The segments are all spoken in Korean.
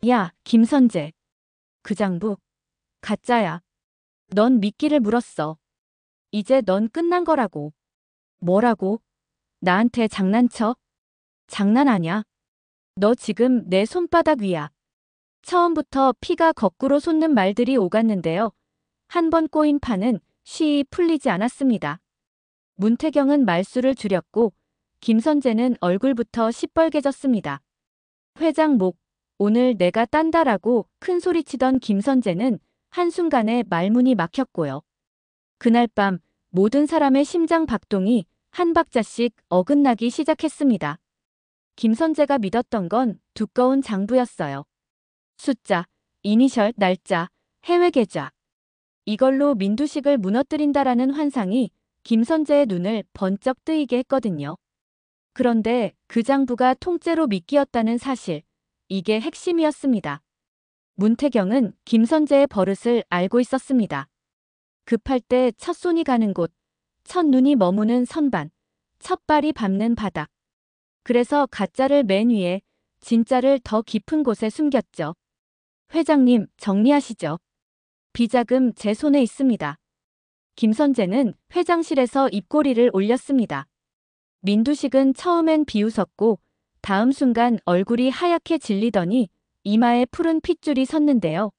야, 김선재. 그 장부. 가짜야. 넌 미끼를 물었어. 이제 넌 끝난 거라고. 뭐라고? 나한테 장난쳐? 장난 아냐. 너 지금 내 손바닥 위야. 처음부터 피가 거꾸로 솟는 말들이 오갔는데요. 한 번 꼬인 판은 쉬이 풀리지 않았습니다. 문태경은 말수를 줄였고 김선재는 얼굴부터 시뻘개졌습니다. 회장 목, 오늘 내가 딴다라고 큰 소리치던 김선재는 한순간에 말문이 막혔고요. 그날 밤 모든 사람의 심장 박동이 한 박자씩 어긋나기 시작했습니다. 김선재가 믿었던 건 두꺼운 장부였어요. 숫자, 이니셜, 날짜, 해외 계좌. 이걸로 민두식을 무너뜨린다라는 환상이 김선재의 눈을 번쩍 뜨이게 했거든요. 그런데 그 장부가 통째로 미끼였다는 사실, 이게 핵심이었습니다. 문태경은 김선재의 버릇을 알고 있었습니다. 급할 때 첫 손이 가는 곳, 첫 눈이 머무는 선반, 첫 발이 밟는 바닥. 그래서 가짜를 맨 위에, 진짜를 더 깊은 곳에 숨겼죠. 회장님, 정리하시죠. 비자금 제 손에 있습니다. 김선재는 회장실에서 입꼬리를 올렸습니다. 민두식은 처음엔 비웃었고 다음 순간 얼굴이 하얗게 질리더니 이마에 푸른 핏줄이 섰는데요.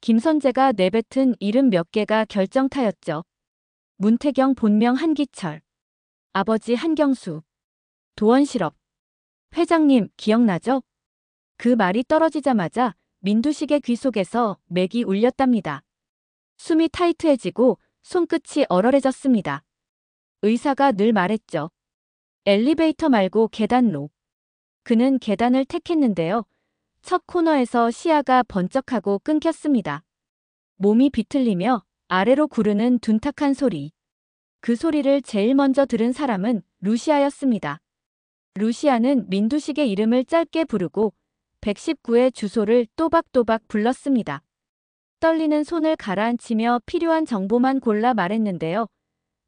김선재가 내뱉은 이름 몇 개가 결정타였죠. 문태경 본명 한기철, 아버지 한경수, 도원실업. 회장님 기억나죠? 그 말이 떨어지자마자 민두식의 귀 속에서 맥이 울렸답니다. 숨이 타이트해지고 손끝이 얼얼해졌습니다. 의사가 늘 말했죠. 엘리베이터 말고 계단로. 그는 계단을 택했는데요. 첫 코너에서 시야가 번쩍하고 끊겼습니다. 몸이 비틀리며 아래로 구르는 둔탁한 소리. 그 소리를 제일 먼저 들은 사람은 루시아였습니다. 루시아는 민두식의 이름을 짧게 부르고 119의 주소를 또박또박 불렀습니다. 떨리는 손을 가라앉히며 필요한 정보만 골라 말했는데요.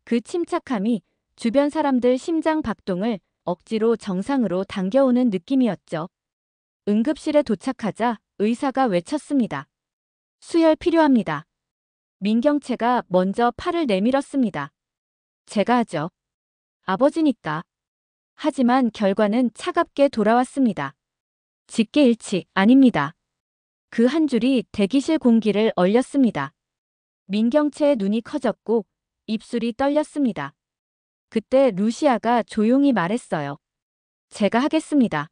그 침착함이 주변 사람들 심장 박동을 억지로 정상으로 당겨오는 느낌이었죠. 응급실에 도착하자 의사가 외쳤습니다. 수혈 필요합니다. 민경채가 먼저 팔을 내밀었습니다. 제가 하죠. 아버지니까. 하지만 결과는 차갑게 돌아왔습니다. 직계일치 아닙니다. 그 한 줄이 대기실 공기를 얼렸습니다. 민경채의 눈이 커졌고 입술이 떨렸습니다. 그때 루시아가 조용히 말했어요. 제가 하겠습니다.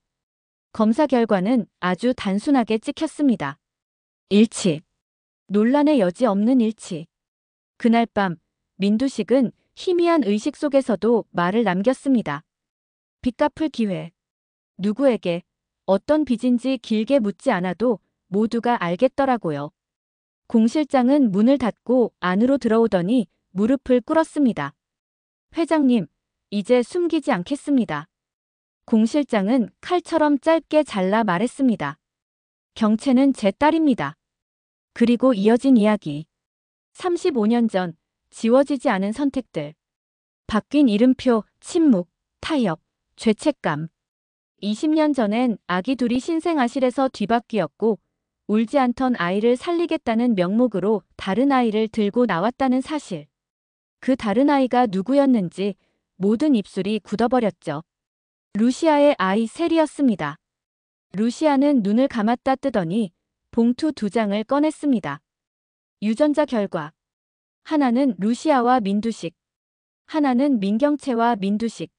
검사 결과는 아주 단순하게 찍혔습니다. 일치. 논란의 여지 없는 일치. 그날 밤 민두식은 희미한 의식 속에서도 말을 남겼습니다. 빚 갚을 기회. 누구에게 어떤 빚인지 길게 묻지 않아도 모두가 알겠더라고요. 공 실장은 문을 닫고 안으로 들어오더니 무릎을 꿇었습니다. 회장님, 이제 숨기지 않겠습니다. 공 실장은 칼처럼 짧게 잘라 말했습니다. 경채는 제 딸입니다. 그리고 이어진 이야기. 35년 전 지워지지 않은 선택들. 바뀐 이름표, 침묵, 타협, 죄책감. 20년 전엔 아기 둘이 신생아실에서 뒤바뀌었고 울지 않던 아이를 살리겠다는 명목으로 다른 아이를 들고 나왔다는 사실. 그 다른 아이가 누구였는지 모든 입술이 굳어버렸죠. 루시아의 아이 셀이었습니다. 루시아는 눈을 감았다 뜨더니 봉투 2장을 꺼냈습니다. 유전자 결과. 하나는 루시아와 민두식. 하나는 민경채와 민두식.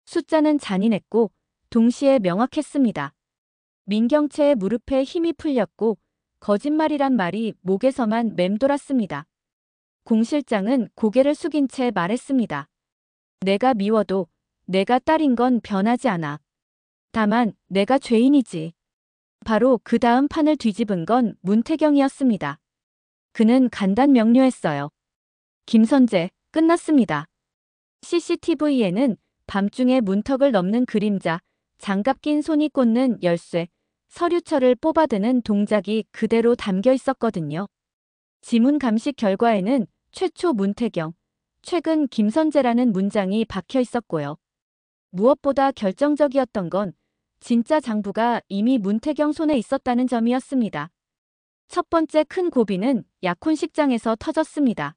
숫자는 잔인했고 동시에 명확했습니다. 민경채의 무릎에 힘이 풀렸고 거짓말이란 말이 목에서만 맴돌았습니다. 공 실장은 고개를 숙인 채 말했습니다. 내가 미워도 내가 딸인 건 변하지 않아. 다만 내가 죄인이지. 바로 그 다음 판을 뒤집은 건 문태경이었습니다. 그는 간단 명료했어요. 김선재, 끝났습니다. CCTV에는 밤중에 문턱을 넘는 그림자, 장갑 낀 손이 꽂는 열쇠, 서류철을 뽑아드는 동작이 그대로 담겨 있었거든요. 지문 감식 결과에는 최초 문태경, 최근 김선재라는 문장이 박혀 있었고요. 무엇보다 결정적이었던 건 진짜 장부가 이미 문태경 손에 있었다는 점이었습니다. 첫 번째 큰 고비는 약혼식장에서 터졌습니다.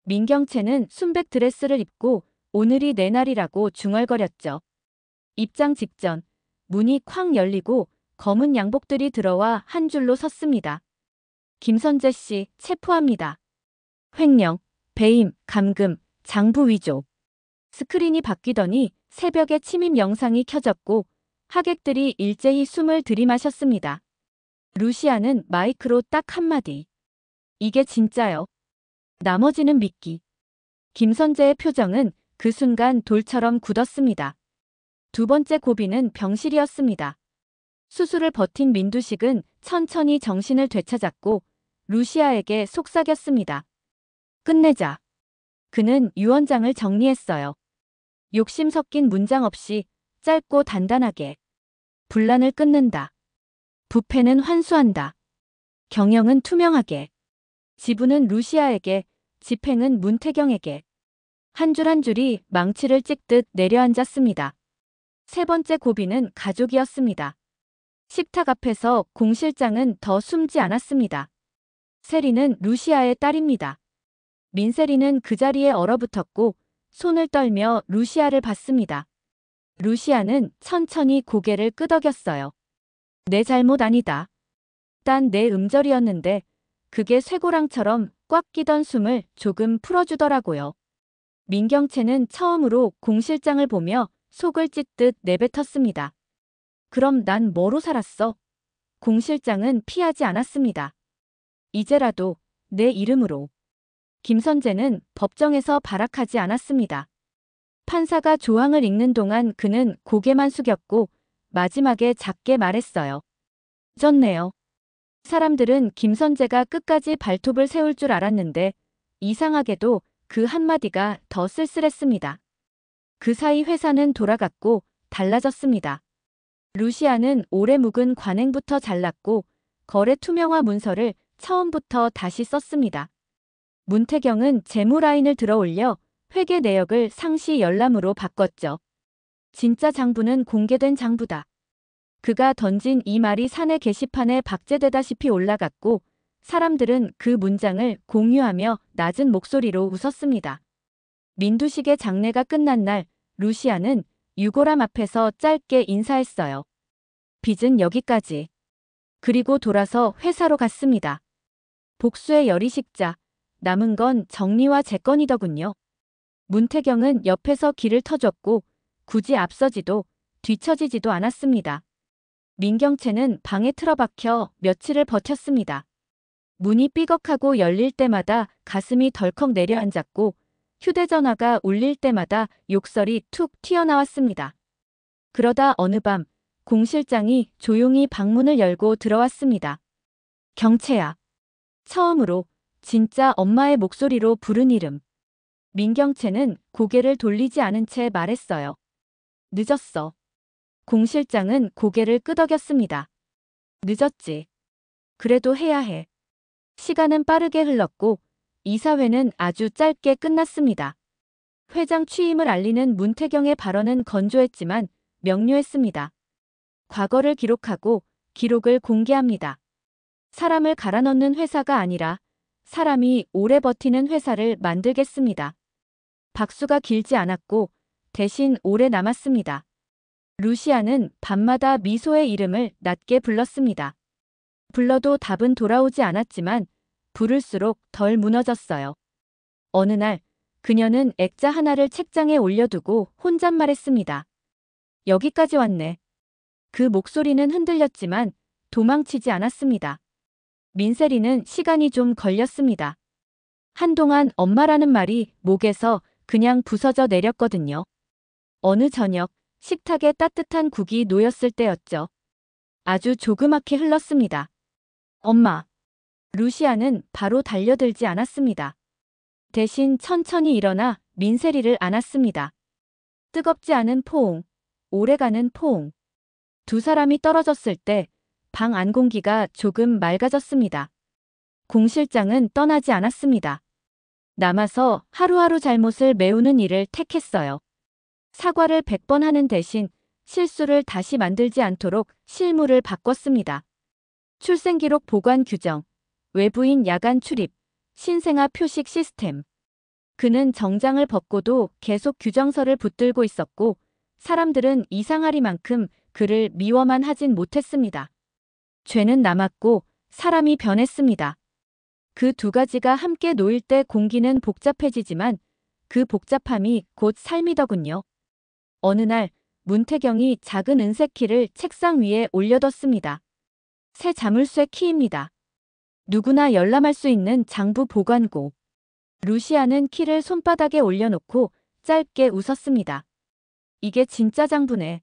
민경채는 순백 드레스를 입고 오늘이 내 날이라고 중얼거렸죠. 입장 직전 문이 쾅 열리고 검은 양복들이 들어와 한 줄로 섰습니다. 김선재 씨 체포합니다. 횡령, 배임, 감금, 장부 위조. 스크린이 바뀌더니 새벽에 침입 영상이 켜졌고 하객들이 일제히 숨을 들이마셨습니다. 루시아는 마이크로 딱 한마디. 이게 진짜요. 나머지는 믿기. 김선재의 표정은 그 순간 돌처럼 굳었습니다. 두 번째 고비는 병실이었습니다. 수술을 버틴 민두식은 천천히 정신을 되찾았고 루시아에게 속삭였습니다. 끝내자. 그는 유언장을 정리했어요. 욕심 섞인 문장 없이 짧고 단단하게. 분란을 끊는다. 부패는 환수한다. 경영은 투명하게. 지분은 루시아에게, 집행은 문태경에게. 한 줄 한 줄이 망치를 찍듯 내려앉았습니다. 세 번째 고비는 가족이었습니다. 식탁 앞에서 공 실장은 더 숨지 않았습니다. 세리는 루시아의 딸입니다. 민세리는 그 자리에 얼어붙었고 손을 떨며 루시아를 봤습니다. 루시아는 천천히 고개를 끄덕였어요. 내 잘못 아니다. 딴 내 음절이었는데 그게 쇠고랑처럼 꽉 끼던 숨을 조금 풀어주더라고요. 민경채는 처음으로 공 실장을 보며 속을 찢듯 내뱉었습니다. 그럼 난 뭐로 살았어? 공 실장은 피하지 않았습니다. 이제라도 내 이름으로. 김선재는 법정에서 발악하지 않았습니다. 판사가 조항을 읽는 동안 그는 고개만 숙였고 마지막에 작게 말했어요. 졌네요. 사람들은 김선재가 끝까지 발톱을 세울 줄 알았는데 이상하게도 그 한마디가 더 쓸쓸했습니다. 그 사이 회사는 돌아갔고 달라졌습니다. 루시아는 오래 묵은 관행부터 잘랐고 거래 투명화 문서를 처음부터 다시 썼습니다. 문태경은 재무 라인을 들어올려 회계 내역을 상시 열람으로 바꿨죠. 진짜 장부는 공개된 장부다. 그가 던진 이 말이 사내 게시판에 박제되다시피 올라갔고 사람들은 그 문장을 공유하며 낮은 목소리로 웃었습니다. 민두식의 장례가 끝난 날 루시아는 유골함 앞에서 짧게 인사했어요. 빚은 여기까지. 그리고 돌아서 회사로 갔습니다. 복수의 열의식자. 남은 건 정리와 재건이더군요. 문태경은 옆에서 길을 터줬고 굳이 앞서지도 뒤처지지도 않았습니다. 민경채는 방에 틀어박혀 며칠을 버텼습니다. 문이 삐걱하고 열릴 때마다 가슴이 덜컥 내려앉았고 휴대전화가 울릴 때마다 욕설이 툭 튀어나왔습니다. 그러다 어느 밤 공 실장이 조용히 방문을 열고 들어왔습니다. 경채야. 처음으로 진짜 엄마의 목소리로 부른 이름. 민경채는 고개를 돌리지 않은 채 말했어요. 늦었어. 공 실장은 고개를 끄덕였습니다. 늦었지. 그래도 해야 해. 시간은 빠르게 흘렀고 이사회는 아주 짧게 끝났습니다. 회장 취임을 알리는 문태경의 발언은 건조했지만 명료했습니다. 과거를 기록하고 기록을 공개합니다. 사람을 갈아 넣는 회사가 아니라 사람이 오래 버티는 회사를 만들겠습니다. 박수가 길지 않았고 대신 오래 남았습니다. 루시아는 밤마다 미소의 이름을 낮게 불렀습니다. 불러도 답은 돌아오지 않았지만 부를수록 덜 무너졌어요. 어느 날 그녀는 액자 하나를 책장에 올려두고 혼잣말했습니다. 여기까지 왔네. 그 목소리는 흔들렸지만 도망치지 않았습니다. 민세리는 시간이 좀 걸렸습니다. 한동안 엄마라는 말이 목에서 그냥 부서져 내렸거든요. 어느 저녁 식탁에 따뜻한 국이 놓였을 때였죠. 아주 조그맣게 흘렀습니다. 엄마. 루시아는 바로 달려들지 않았습니다. 대신 천천히 일어나 민세리를 안았습니다. 뜨겁지 않은 포옹, 오래가는 포옹. 두 사람이 떨어졌을 때 방 안 공기가 조금 맑아졌습니다. 공 실장은 떠나지 않았습니다. 남아서 하루하루 잘못을 메우는 일을 택했어요. 사과를 100번 하는 대신 실수를 다시 만들지 않도록 실무를 바꿨습니다. 출생기록 보관 규정, 외부인 야간 출입, 신생아 표식 시스템. 그는 정장을 벗고도 계속 규정서를 붙들고 있었고 사람들은 이상하리만큼 그를 미워만 하진 못했습니다. 죄는 남았고 사람이 변했습니다. 그 두 가지가 함께 놓일 때 공기는 복잡해지지만 그 복잡함이 곧 삶이더군요. 어느 날 문태경이 작은 은색 키를 책상 위에 올려뒀습니다. 새 자물쇠 키입니다. 누구나 열람할 수 있는 장부 보관고. 루시아는 키를 손바닥에 올려놓고 짧게 웃었습니다. 이게 진짜 장부네.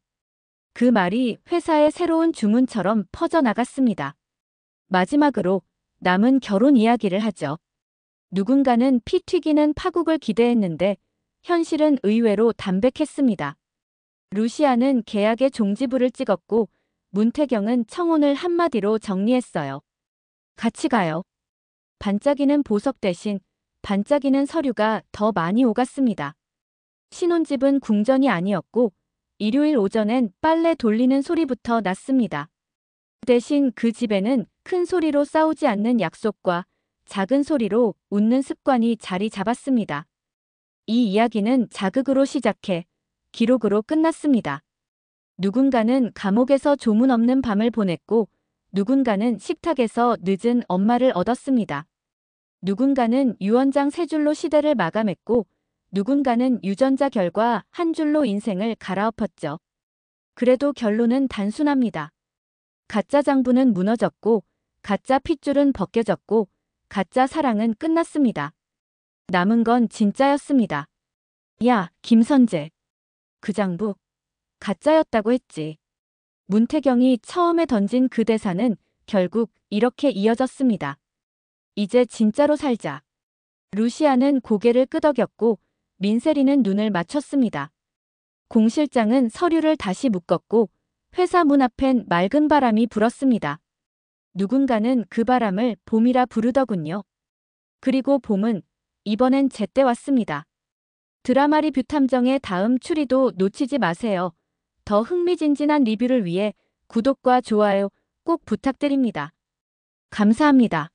그 말이 회사의 새로운 주문처럼 퍼져나갔습니다. 마지막으로 남은 결혼 이야기를 하죠. 누군가는 피 튀기는 파국을 기대했는데 현실은 의외로 담백했습니다. 루시아는 계약의 종지부를 찍었고 문태경은 청혼을 한마디로 정리했어요. 같이 가요. 반짝이는 보석 대신 반짝이는 서류가 더 많이 오갔습니다. 신혼집은 궁전이 아니었고 일요일 오전엔 빨래 돌리는 소리부터 났습니다. 대신 그 집에는 큰 소리로 싸우지 않는 약속과 작은 소리로 웃는 습관이 자리 잡았습니다. 이 이야기는 자극으로 시작해 기록으로 끝났습니다. 누군가는 감옥에서 조문 없는 밤을 보냈고 누군가는 식탁에서 늦은 엄마를 얻었습니다. 누군가는 유언장 세 줄로 시대를 마감했고 누군가는 유전자 결과 한 줄로 인생을 갈아엎었죠. 그래도 결론은 단순합니다. 가짜 장부는 무너졌고 가짜 핏줄은 벗겨졌고 가짜 사랑은 끝났습니다. 남은 건 진짜였습니다. 야, 김선재. 그 장부 가짜였다고 했지. 문태경이 처음에 던진 그 대사는 결국 이렇게 이어졌습니다. 이제 진짜로 살자. 루시아는 고개를 끄덕였고 민세리는 눈을 맞췄습니다. 공 실장은 서류를 다시 묶었고 회사 문 앞엔 맑은 바람이 불었습니다. 누군가는 그 바람을 봄이라 부르더군요. 그리고 봄은 이번엔 제때 왔습니다. 드라마 리뷰 탐정의 다음 추리도 놓치지 마세요. 더 흥미진진한 리뷰를 위해 구독과 좋아요 꼭 부탁드립니다. 감사합니다.